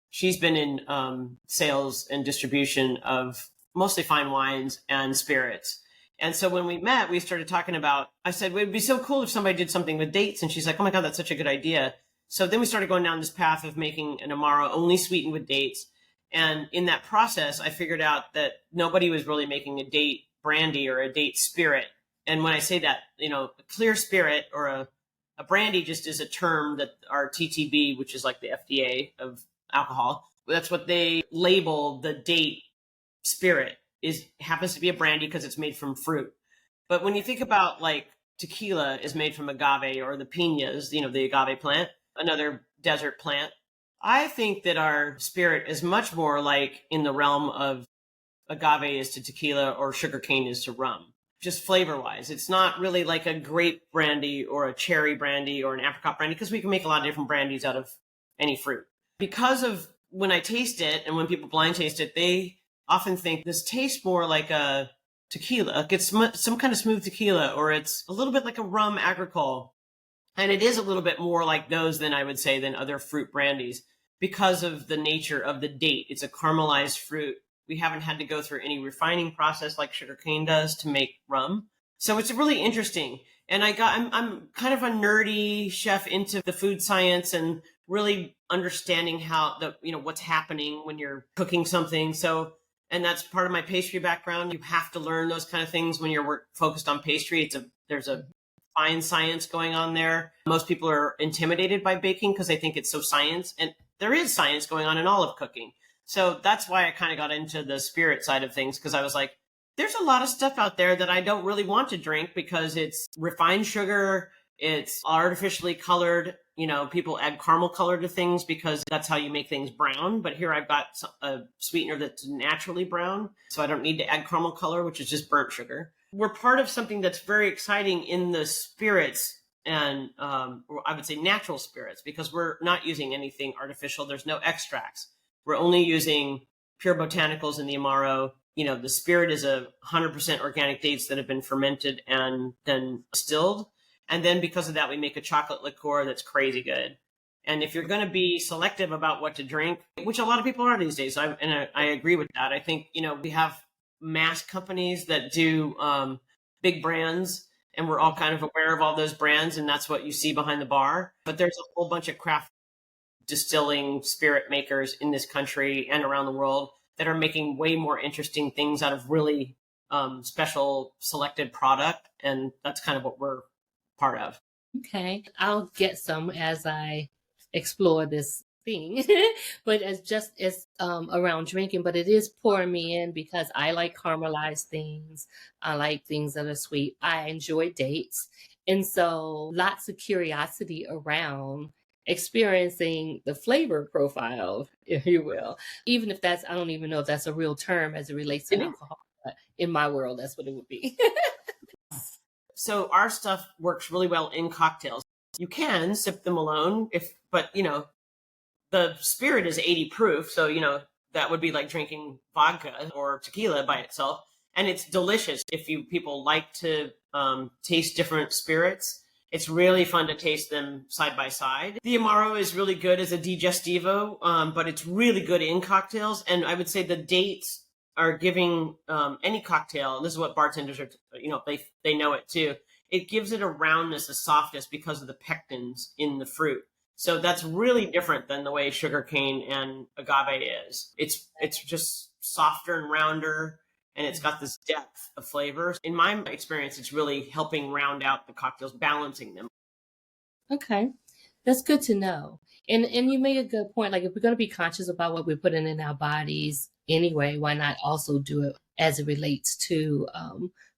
she's been in sales and distribution of mostly fine wines and spirits. And so when we met, we started talking about, I said, it would be so cool if somebody did something with dates. And she's like, oh my God, that's such a good idea. So then we started going down this path of making an Amaro only sweetened with dates. And in that process, I figured out that nobody was really making a date brandy or a date spirit. And when I say that, a clear spirit or a brandy just is a term that our TTB, which is like the FDA of alcohol, that's what they label the date spirit. Happens to be a brandy because it's made from fruit. But when you think about like tequila is made from agave, or the piñas, the agave plant, another desert plant. I think that our spirit is much more like in the realm of agave is to tequila or sugarcane is to rum, just flavor wise. It's not really like a grape brandy or a cherry brandy or an apricot brandy, because we can make a lot of different brandies out of any fruit. Because of when I taste it and when people blind taste it, they often think this tastes more like a tequila. Like it's some kind of smooth tequila, or it's a little bit like a rum agricole. And it is a little bit more like those than I would say than other fruit brandies because of the nature of the date. It's a caramelized fruit. We haven't had to go through any refining process like sugarcane does to make rum. So it's really interesting. And I'm kind of a nerdy chef into the food science and really understanding how what's happening when you're cooking something. So, and that's part of my pastry background. You have to learn those kind of things when you're focused on pastry. There's a fine science going on there. Most people are intimidated by baking because they think it's so science, and there is science going on in all of cooking. So that's why I kind of got into the spirit side of things, because I was like, there's a lot of stuff out there that I don't really want to drink because it's refined sugar, it's artificially colored. People add caramel color to things because that's how you make things brown. But here I've got a sweetener that's naturally brown, so I don't need to add caramel color, which is just burnt sugar. We're part of something that's very exciting in the spirits and I would say natural spirits, because we're not using anything artificial. There's no extracts. We're only using pure botanicals in the Amaro. The spirit is 100% organic dates that have been fermented and then distilled. And then because of that, we make a chocolate liqueur that's crazy good. And if you're going to be selective about what to drink, which a lot of people are these days, I agree with that. I think, we have mass companies that do big brands, and we're all kind of aware of all those brands, and that's what you see behind the bar. But there's a whole bunch of craft distilling spirit makers in this country and around the world that are making way more interesting things out of really special selected product. And that's kind of what we're part of. Okay. I'll get some as I explore this thing, but as around drinking, but it is pouring me in because I like caramelized things. I like things that are sweet. I enjoy dates. And so lots of curiosity around experiencing the flavor profile, if you will, even if I don't even know if that's a real term as it relates to alcohol, but in my world, that's what it would be. So our stuff works really well in cocktails. You can sip them alone but the spirit is 80 proof. So, that would be like drinking vodka or tequila by itself. And it's delicious. If people like to taste different spirits, it's really fun to taste them side by side. The Amaro is really good as a digestivo, but it's really good in cocktails. And I would say the dates are giving any cocktail, and this is what bartenders are, they know it too. It gives it a roundness, a softness because of the pectins in the fruit. So that's really different than the way sugarcane and agave is. It's just softer and rounder, and it's got this depth of flavors. In my experience, it's really helping round out the cocktails, balancing them. Okay. That's good to know. And you made a good point. Like, if we're going to be conscious about what we're putting in our bodies anyway, why not also do it as it relates to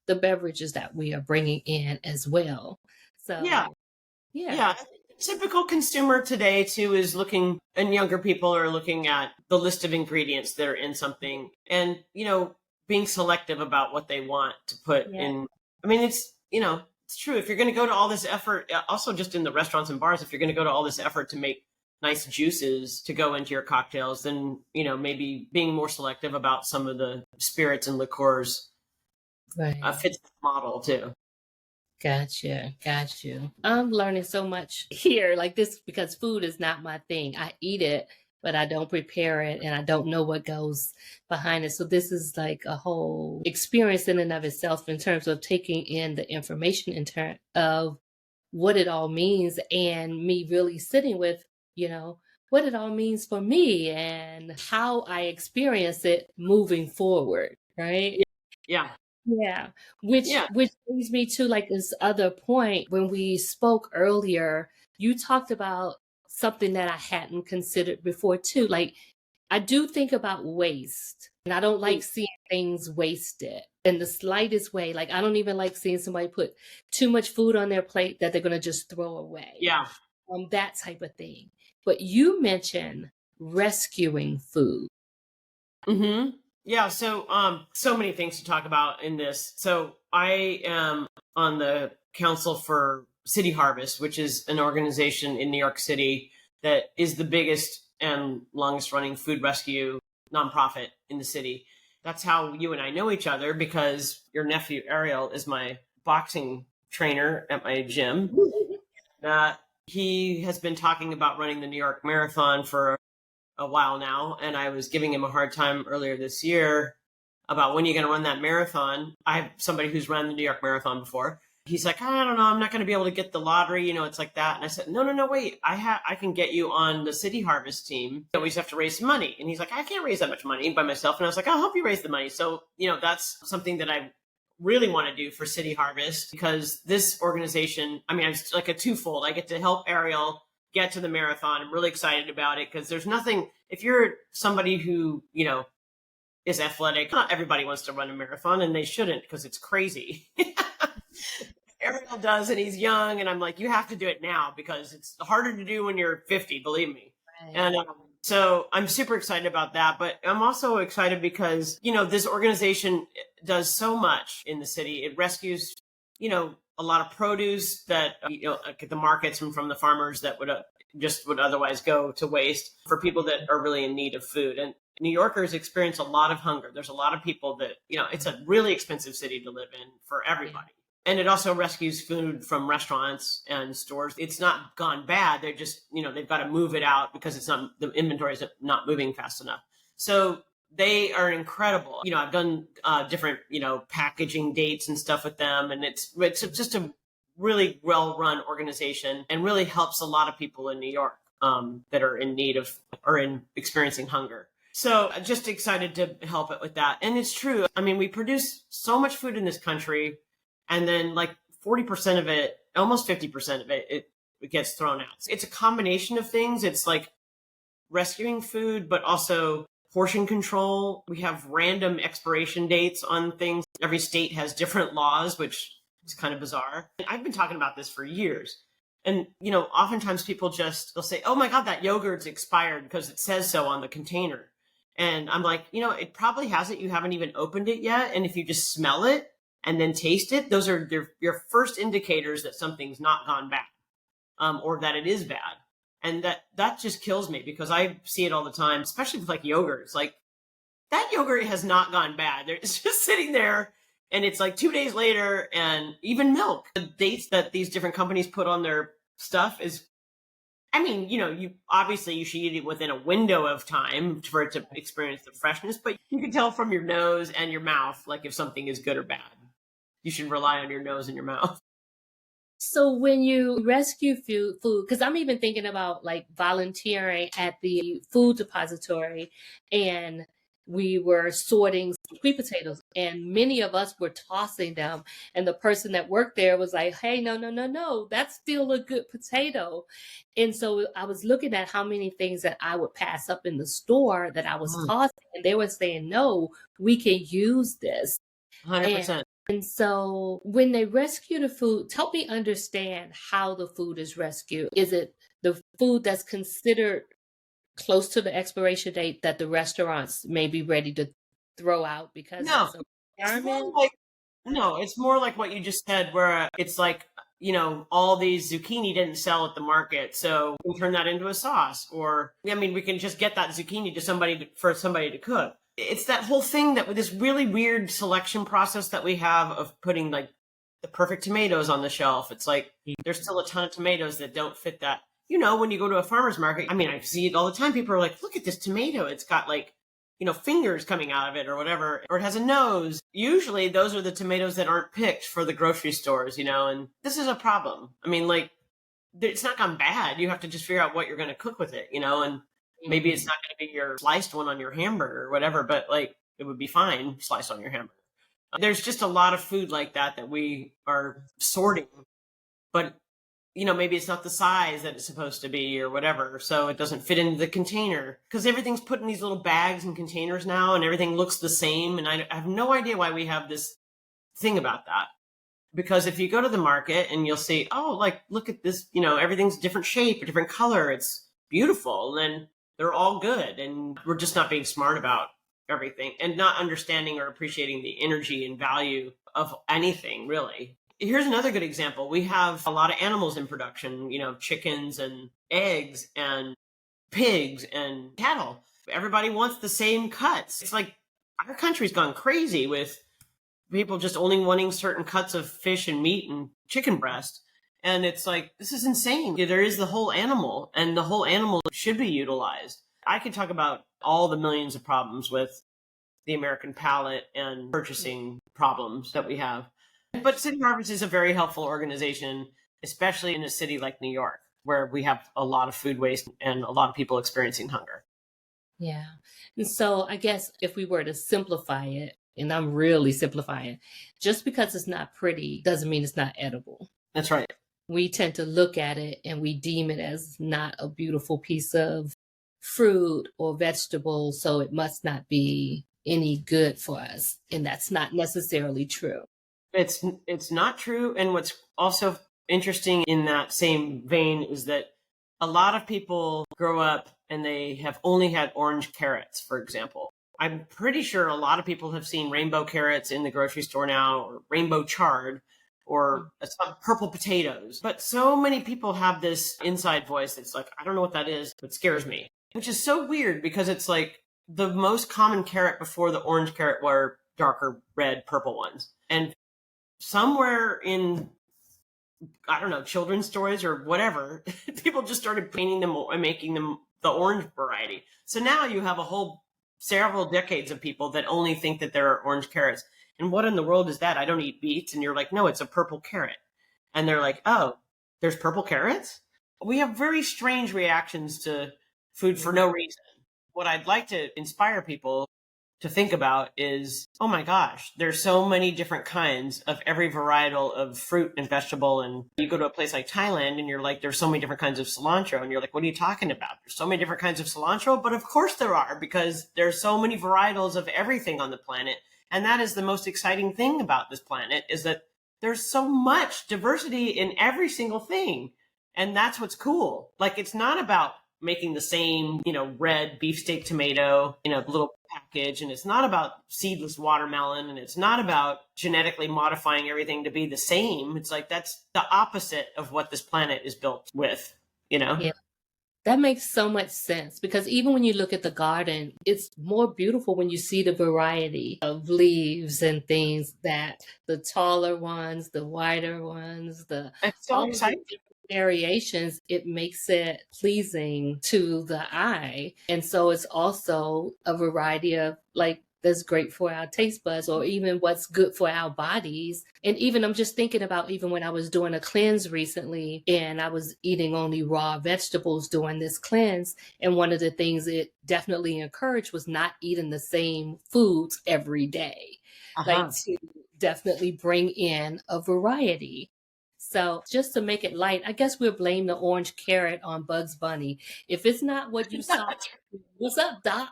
the beverages that we are bringing in as well? So, yeah. Typical consumer today too is looking, and younger people are looking at the list of ingredients that are in something, and being selective about what they want to put in. I mean, it's true. If you're going to go to all this effort, also just in the restaurants and bars, if you're going to go to all this effort to make nice juices to go into your cocktails, then maybe being more selective about some of the spirits and liqueurs fits the model too. Gotcha. I'm learning so much here, like this, because food is not my thing. I eat it, but I don't prepare it, and I don't know what goes behind it. So this is like a whole experience in and of itself in terms of taking in the information in terms of what it all means, and me really sitting with, what it all means for me and how I experience it moving forward. Right. Yeah. Yeah. Which brings me to like this other point. When we spoke earlier, you talked about something that I hadn't considered before too. Like, I do think about waste, and I don't like seeing things wasted. in the slightest way. Like, I don't even like seeing somebody put too much food on their plate that they're going to just throw away. Yeah. That type of thing. But you mentioned rescuing food. Mm-hmm. Yeah. So many things to talk about in this. So I am on the council for City Harvest, which is an organization in New York City that is the biggest and longest running food rescue nonprofit in the city. That's how you and I know each other, because your nephew Ariel is my boxing trainer at my gym. He has been talking about running the New York Marathon for a while now, and I was giving him a hard time earlier this year about when you're going to run that marathon. I have somebody who's run the New York Marathon before. He's like, I don't know, I'm not going to be able to get the lottery, it's like that. And I said, no, wait, I can get you on the City Harvest team. We just have to raise some money. And he's like, I can't raise that much money by myself. And I was like, I'll help you raise the money. So, that's something that I really want to do for City Harvest, because this organization, I'm like a twofold. I get to help Ariel get to the marathon. I'm really excited about it, because there's nothing, if you're somebody who, is athletic, not everybody wants to run a marathon, and they shouldn't, because it's crazy. Ariel does, and he's young, and I'm like, you have to do it now, because it's harder to do when you're 50, believe me. Right. And so I'm super excited about that, but I'm also excited because, this organization does so much in the city. It rescues, a lot of produce that, at the markets and from the farmers that would otherwise go to waste, for people that are really in need of food. And New Yorkers experience a lot of hunger. There's a lot of people that, it's a really expensive city to live in for everybody. And it also rescues food from restaurants and stores. It's not gone bad. They're just, they've got to move it out because the inventory is not moving fast enough. So they are incredible. I've done different, packaging dates and stuff with them. And it's just a really well-run organization, and really helps a lot of people in New York that are in need of, or in experiencing hunger. So just excited to help it with that. And it's true. We produce so much food in this country, and then like 40% of it, almost 50% of it gets thrown out. It's a combination of things. It's like rescuing food, but also portion control. We have random expiration dates on things. Every state has different laws, which is kind of bizarre. I've been talking about this for years. And, oftentimes people they'll say, oh my God, that yogurt's expired because it says so on the container. And I'm like, it probably hasn't. You haven't even opened it yet. And if you just smell it and then taste it, those are your first indicators that something's not gone bad, or that it is bad. And that just kills me, because I see it all the time, especially with like yogurts. Like, that yogurt has not gone bad. It's just sitting there, and it's like 2 days later. And even milk, the dates that these different companies put on their stuff is, you obviously you should eat it within a window of time for it to experience the freshness, but you can tell from your nose and your mouth, like, if something is good or bad. You should rely on your nose and your mouth. So when you rescue food, because I'm even thinking about like volunteering at the food depository, and we were sorting sweet potatoes, and many of us were tossing them. And the person that worked there was like, hey, no, that's still a good potato. And so I was looking at how many things that I would pass up in the store that I was tossing, and they were saying, no, we can use this. 100%. And so when they rescue the food, help me understand how the food is rescued. Is it the food that's considered close to the expiration date that the restaurants may be ready to throw out because of some environment? It's more like what you just said, where it's like, all these zucchini didn't sell at the market, so we turn that into a sauce. Or, we can just get that zucchini for somebody to cook. It's that whole thing, that with this really weird selection process that we have of putting like the perfect tomatoes on the shelf. It's like, there's still a ton of tomatoes that don't fit that. When you go to a farmer's market, I see it all the time. People are like, look at this tomato. It's got like, fingers coming out of it or whatever, or it has a nose. Usually those are the tomatoes that aren't picked for the grocery stores, and this is a problem. It's not gone bad. You have to just figure out what you're going to cook with it, and maybe it's not going to be your sliced one on your hamburger or whatever, but like, it would be fine sliced on your hamburger. There's just a lot of food like that we are sorting, but maybe it's not the size that it's supposed to be or whatever. So it doesn't fit into the container because everything's put in these little bags and containers now and everything looks the same. And I have no idea why we have this thing about that. Because if you go to the market and you'll see, oh, like, look at this, everything's a different shape, a different color. It's beautiful. And then they're all good. And we're just not being smart about everything and not understanding or appreciating the energy and value of anything, really. Here's another good example. We have a lot of animals in production, chickens and eggs and pigs and cattle. Everybody wants the same cuts. It's like our country's gone crazy with people just only wanting certain cuts of fish and meat and chicken breast. And it's like, this is insane. There is the whole animal, and the whole animal should be utilized. I could talk about all the millions of problems with the American palate and purchasing problems that we have. But City Harvest is a very helpful organization, especially in a city like New York, where we have a lot of food waste and a lot of people experiencing hunger. Yeah. And so I guess if we were to simplify it, and I'm really simplifying, just because it's not pretty doesn't mean it's not edible. That's right. We tend to look at it and we deem it as not a beautiful piece of fruit or vegetable, so it must not be any good for us. And that's not necessarily true. It's not true. And what's also interesting in that same vein is that a lot of people grow up and they have only had orange carrots, for example. I'm pretty sure a lot of people have seen rainbow carrots in the grocery store now, or rainbow chard, or some purple potatoes. But so many people have this inside voice that's like, I don't know what that is, but scares me. Which is so weird because it's like the most common carrot before the orange carrot were darker red, purple ones. And somewhere in, I don't know, children's stories or whatever, people just started painting them and making them the orange variety. So now you have several decades of people that only think that there are orange carrots. And what in the world is that? I don't eat beets. And you're like, no, it's a purple carrot. And they're like, oh, there's purple carrots? We have very strange reactions to food for no reason. What I'd like to inspire people to think about is, oh my gosh, there's so many different kinds of every varietal of fruit and vegetable. And you go to a place like Thailand and you're like, there's so many different kinds of cilantro. And you're like, what are you talking about? There's so many different kinds of cilantro. But of course there are, because there's so many varietals of everything on the planet. And that is the most exciting thing about this planet, is that there's so much diversity in every single thing. And that's what's cool. Like, it's not about making the same, red beefsteak tomato in a little package. And it's not about seedless watermelon. And it's not about genetically modifying everything to be the same. It's like, that's the opposite of what this planet is built with, Yeah. That makes so much sense, because even when you look at the garden, it's more beautiful when you see the variety of leaves and things, that the taller ones, the wider ones, It's so all of the exciting. different variations, it makes it pleasing to the eye. And so it's also a variety of, like, that's great for our taste buds, or even what's good for our bodies. And even I'm just thinking about, even when I was doing a cleanse recently and I was eating only raw vegetables during this cleanse, and one of the things it definitely encouraged was not eating the same foods every day, like to definitely bring in a variety. So just to make it light, I guess we'll blame the orange carrot on Bugs Bunny. If it's not what you saw, what's up, Doc?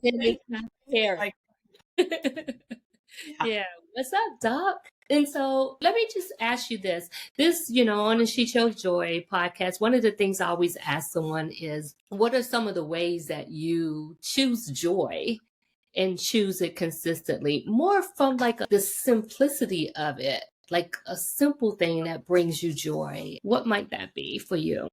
Then it's not fair. Like, Yeah. What's up, Doc? And so let me just ask you this. On the She Chose Joy podcast, one of the things I always ask someone is, what are some of the ways that you choose joy and choose it consistently? More from like the simplicity of it, like a simple thing that brings you joy. What might that be for you?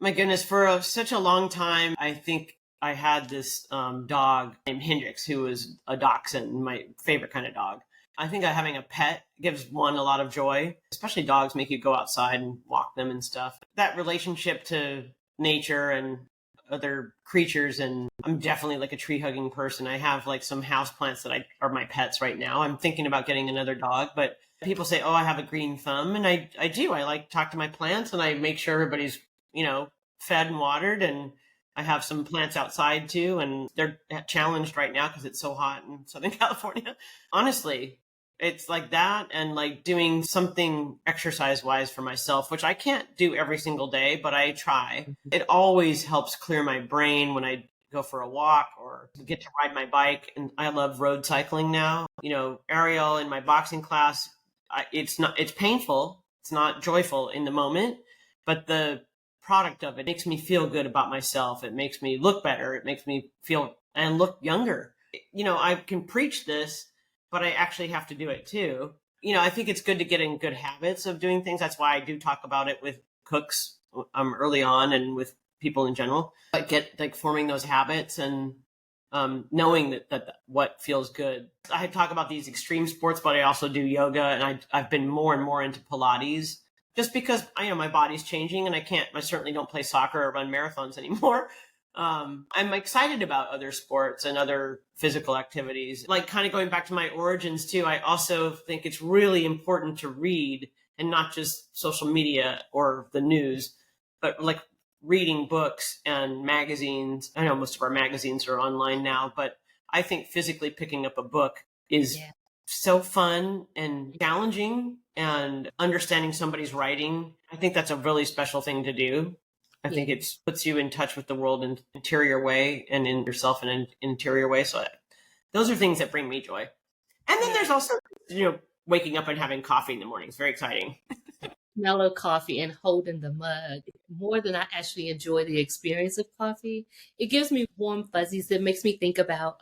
my goodness, for such a long time, I think I had this dog named Hendrix, who was a dachshund, my favorite kind of dog. I think having a pet gives one a lot of joy, especially dogs make you go outside and walk them and stuff. That relationship to nature and other creatures, and I'm definitely like a tree hugging person. I have like some houseplants that are my pets right now. I'm thinking about getting another dog, but people say, oh, I have a green thumb. And I do. I like talk to my plants and I make sure everybody's, fed and watered, and I have some plants outside too, and they're challenged right now because it's so hot in Southern California. Honestly, It's like that, and like doing something exercise wise for myself, which I can't do every single day, but I try. It always helps clear my brain when I go for a walk or get to ride my bike. And I love road cycling now. Ariel in my boxing class, it's painful. It's not joyful in the moment, but the product of it makes me feel good about myself. It makes me look better. It makes me feel and look younger. I can preach this, but I actually have to do it too. I think it's good to get in good habits of doing things. That's why I do talk about it with cooks early on and with people in general. But get like forming those habits and knowing that what feels good. I talk about these extreme sports, but I also do yoga, and I've been more and more into Pilates just because my body's changing, and I certainly don't play soccer or run marathons anymore. I'm excited about other sports and other physical activities. Like kind of going back to my origins too, I also think it's really important to read, and not just social media or the news, but like reading books and magazines. I know most of our magazines are online now, but I think physically picking up a book is so fun and challenging, and understanding somebody's writing. I think that's a really special thing to do. I think it puts you in touch with the world in an interior way, and in yourself in an interior way. So those are things that bring me joy. And then there's also, waking up and having coffee in the morning. It's very exciting. Smell of coffee and holding the mug. More than I actually enjoy the experience of coffee, it gives me warm fuzzies. It makes me think about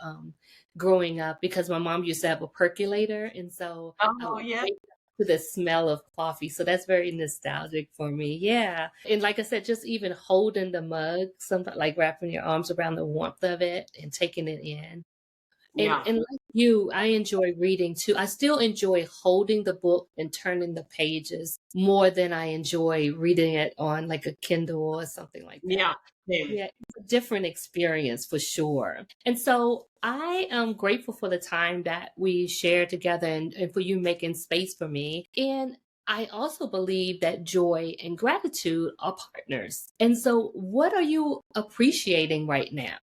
growing up, because my mom used to have a percolator. And so I would wake up to the smell of coffee. So that's very nostalgic for me. Yeah. And like I said, just even holding the mug, sometimes like wrapping your arms around the warmth of it and taking it in. And like you, I enjoy reading too. I still enjoy holding the book and turning the pages more than I enjoy reading it on like a Kindle or something like that. Yeah. Yeah, it's a different experience for sure. And so I am grateful for the time that we shared together, and for you making space for me. And I also believe that joy and gratitude are partners. And so what are you appreciating right now?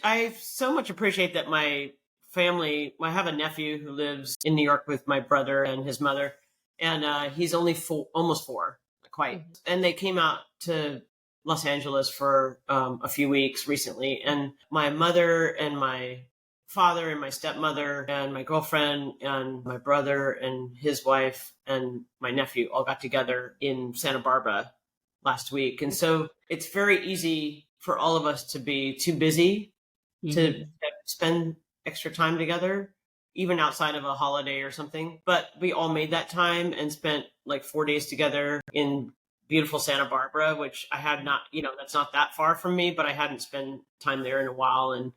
I so much appreciate that my family, I have a nephew who lives in New York with my brother and his mother, and he's only almost 4, quite. And they came out to Los Angeles for a few weeks recently. And my mother and my father and my stepmother and my girlfriend and my brother and his wife and my nephew all got together in Santa Barbara last week. And so it's very easy for all of us to be too busy to spend extra time together, even outside of a holiday or something. But we all made that time and spent like 4 days together in beautiful Santa Barbara, which I had not, that's not that far from me, but I hadn't spent time there in a while. And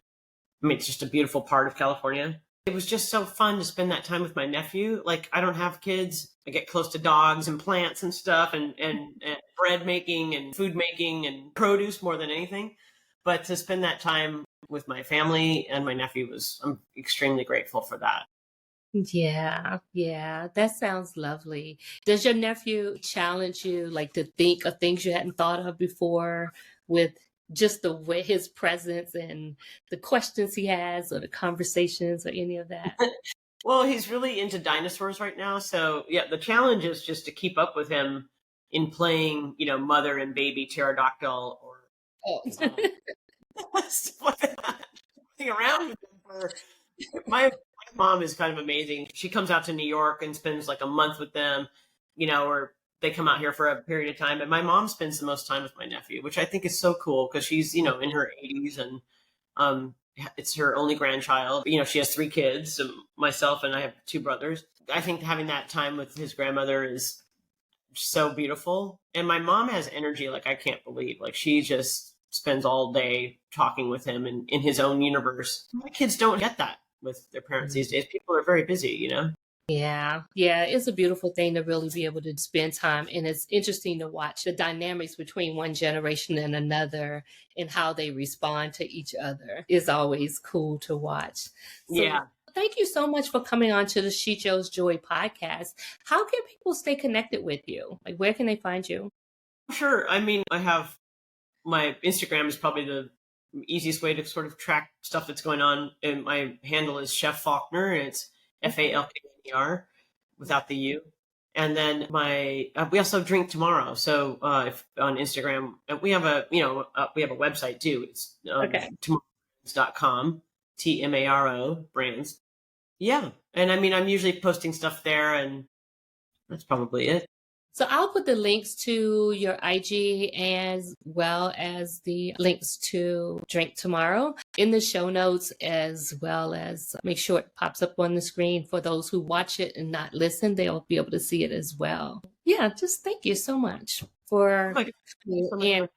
I mean, it's just a beautiful part of California. It was just so fun to spend that time with my nephew. Like, I don't have kids. I get close to dogs and plants and stuff, and bread making and food making and produce more than anything. But to spend that time with my family and my nephew I'm extremely grateful for that. Yeah, that sounds lovely. Does your nephew challenge you, like to think of things you hadn't thought of before, with just the way his presence and the questions he has, or the conversations, or any of that? Well, he's really into dinosaurs right now. So yeah, the challenge is just to keep up with him in playing, mother and baby pterodactyl or stuff like that. Playing around with him my mom is kind of amazing. She comes out to New York and spends like a month with them, or they come out here for a period of time. And my mom spends the most time with my nephew, which I think is so cool because she's, in her 80s, and it's her only grandchild. She has 3 kids, so myself, and I have 2 brothers. I think having that time with his grandmother is so beautiful. And my mom has energy like I can't believe. Like, she just spends all day talking with him and in his own universe. My kids don't get that with their parents these days. People are very busy, Yeah, it's a beautiful thing to really be able to spend time. And it's interesting to watch the dynamics between one generation and another, and how they respond to each other is always cool to watch. So, thank you so much for coming on to the She Chose Joy podcast. How can people stay connected with you? Like, where can they find you? Sure. I mean, I have my Instagram is probably the easiest way to sort of track stuff that's going on. And my handle is Chef Falkner, and it's Falkner without the U. And then we also drink tomorrow. So if on Instagram, we have a website too. It's Okay. tomorrow.com, TMARO brands. Yeah. And I mean, I'm usually posting stuff there, and that's probably it. So I'll put the links to your IG as well as the links to Drink Tomorrow in the show notes, as well as make sure it pops up on the screen for those who watch it and not listen. They'll be able to see it as well. Yeah, just thank you so much for and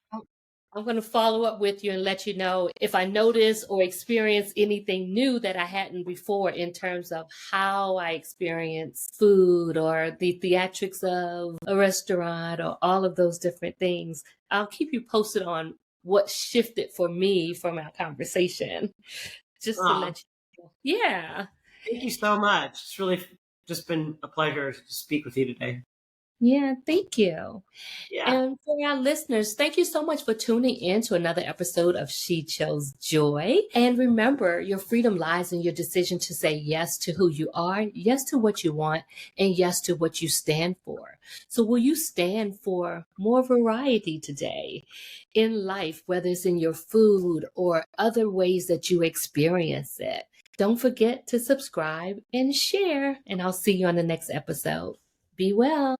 I'm going to follow up with you and let you know if I notice or experience anything new that I hadn't before in terms of how I experience food or the theatrics of a restaurant or all of those different things. I'll keep you posted on what shifted for me from our conversation, just to let you know. Yeah. Thank you so much. It's really just been a pleasure to speak with you today. Yeah, thank you. Yeah. And for our listeners, thank you so much for tuning in to another episode of She Chose Joy. And remember, your freedom lies in your decision to say yes to who you are, yes to what you want, and yes to what you stand for. So will you stand for more variety today in life, whether it's in your food or other ways that you experience it? Don't forget to subscribe and share, and I'll see you on the next episode. Be well.